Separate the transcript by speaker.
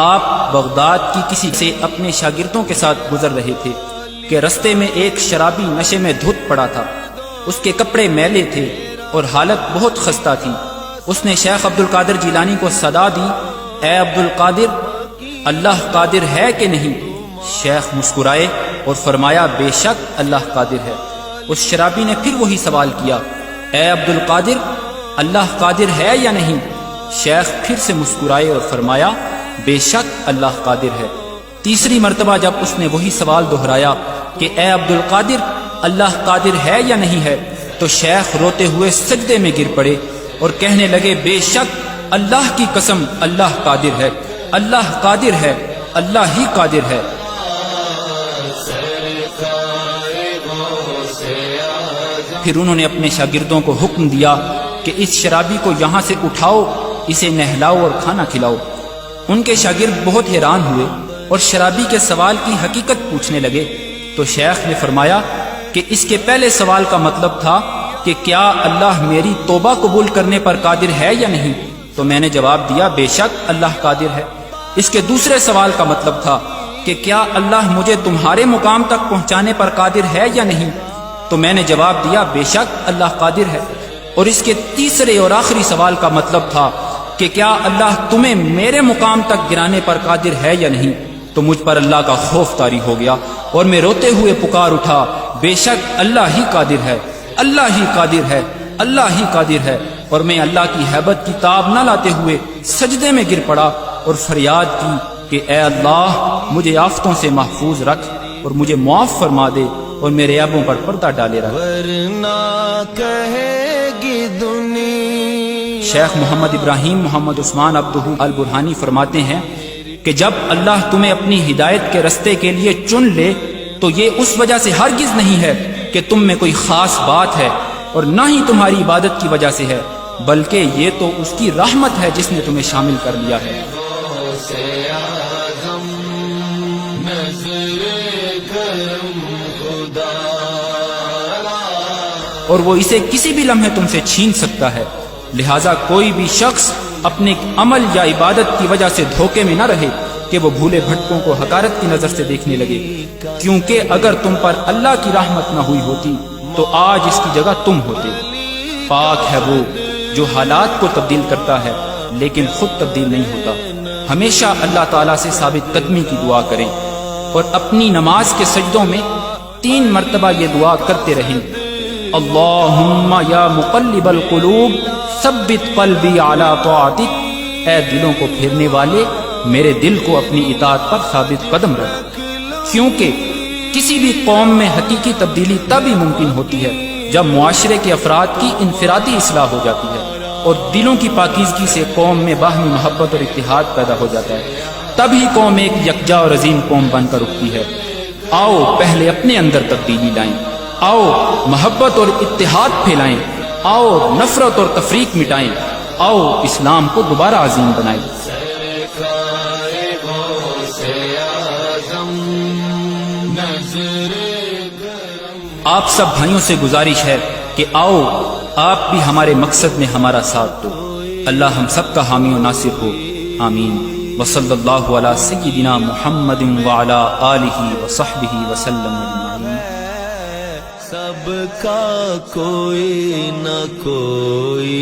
Speaker 1: آپ بغداد کی کسی سے اپنے شاگردوں کے ساتھ گزر رہے تھے کہ رستے میں ایک شرابی نشے میں دھت پڑا تھا۔ اس کے کپڑے میلے تھے اور حالت بہت خستہ تھی۔ اس نے شیخ عبد القادر جیلانی کو صدا دی، اے عبد القادر، اللہ قادر ہے کہ نہیں؟ شیخ مسکرائے اور فرمایا، بے شک اللہ قادر ہے۔ اس شرابی نے پھر وہی سوال کیا، اے عبد القادر، اللہ قادر ہے یا نہیں؟ شیخ پھر سے مسکرائے اور فرمایا، بے شک اللہ قادر ہے۔ تیسری مرتبہ جب اس نے وہی سوال دہرایا کہ اے عبد القادر، اللہ قادر ہے یا نہیں ہے، تو شیخ روتے ہوئے سجدے میں گر پڑے اور کہنے لگے، بے شک اللہ کی قسم اللہ قادر ہے، اللہ قادر ہے، اللہ ہی قادر ہے۔ پھر انہوں نے اپنے شاگردوں کو حکم دیا کہ اس شرابی کو یہاں سے اٹھاؤ، اسے نہلاؤ اور کھانا کھلاؤ۔ ان کے شاگرد بہت حیران ہوئے اور شرابی کے سوال کی حقیقت پوچھنے لگے، تو شیخ نے فرمایا کہ اس کے پہلے سوال کا مطلب تھا کہ کیا اللہ میری توبہ قبول کرنے پر قادر ہے یا نہیں؟ تو میں نے جواب دیا، بے شک اللہ قادر ہے۔ اس کے دوسرے سوال کا مطلب تھا کہ کیا اللہ مجھے تمہارے مقام تک پہنچانے پر قادر ہے یا نہیں؟ تو میں نے جواب دیا، بے شک اللہ قادر ہے۔ اور اس کے تیسرے اور آخری سوال کا مطلب تھا کہ کیا اللہ تمہیں میرے مقام تک گرانے پر قادر ہے یا نہیں؟ تو مجھ پر اللہ کا خوف طاری ہو گیا اور میں روتے ہوئے پکار اٹھا، بے شک اللہ ہی قادر ہے، اللہ ہی قادر ہے، اللہ ہی قادر ہے۔ اور میں اللہ کی ہیبت کی تاب نہ لاتے ہوئے سجدے میں گر پڑا اور فریاد کی کہ اے اللہ، مجھے آفتوں سے محفوظ رکھ اور مجھے معاف فرما دے اور میرے عیبوں پر پردہ ڈالے رکھ۔
Speaker 2: ورنہ کہے گی دنیا۔
Speaker 1: شیخ محمد ابراہیم محمد عثمان عبدہ البرہانی فرماتے ہیں کہ جب اللہ تمہیں اپنی ہدایت کے رستے کے لیے چن لے تو یہ اس وجہ سے ہرگز نہیں ہے کہ تم میں کوئی خاص بات ہے اور نہ ہی تمہاری عبادت کی وجہ سے ہے، بلکہ یہ تو اس کی رحمت ہے جس نے تمہیں شامل کر لیا ہے۔ اور وہ اسے کسی بھی لمحے تم سے چھین سکتا ہے، لہٰذا کوئی بھی شخص اپنے عمل یا عبادت کی وجہ سے دھوکے میں نہ رہے کہ وہ بھولے بھٹکوں کو حقارت کی نظر سے دیکھنے لگے، کیونکہ اگر تم پر اللہ کی رحمت نہ ہوئی ہوتی تو آج اس کی جگہ تم ہوتے۔ پاک ہے وہ جو حالات کو تبدیل کرتا ہے لیکن خود تبدیل نہیں ہوتا۔ ہمیشہ اللہ تعالیٰ سے ثابت قدمی کی دعا کریں اور اپنی نماز کے سجدوں میں 3 مرتبہ یہ دعا کرتے رہیں، اللہم یا مقلب القلوب ثبت قلبی علی طاعتک، اے دلوں کو پھیرنے والے میرے دل کو اپنی اطاعت پر ثابت قدم رکھ۔ کیونکہ کسی بھی قوم میں حقیقی تبدیلی تب ہی ممکن ہوتی ہے جب معاشرے کے افراد کی انفرادی اصلاح ہو جاتی ہے اور دلوں کی پاکیزگی سے قوم میں باہمی محبت اور اتحاد پیدا ہو جاتا ہے، تب ہی قوم ایک یکجا اور عظیم قوم بن کر اٹھتی ہے۔ آؤ پہلے اپنے اندر تبدیلی لائیں، آؤ محبت اور اتحاد پھیلائیں، آؤ نفرت اور تفریق مٹائیں، آؤ اسلام کو دوبارہ عظیم بنائیں۔ آپ سب بھائیوں سے گزارش ہے کہ آؤ آپ بھی ہمارے مقصد میں ہمارا ساتھ دو۔ اللہ ہم سب کا حامی و ناصر ہو، آمین۔ وصلی اللہ علی سیدنا محمد وعلی آلہ وصحبہ وسلم اجمعین۔
Speaker 2: سب کا کوئی نہ کوئی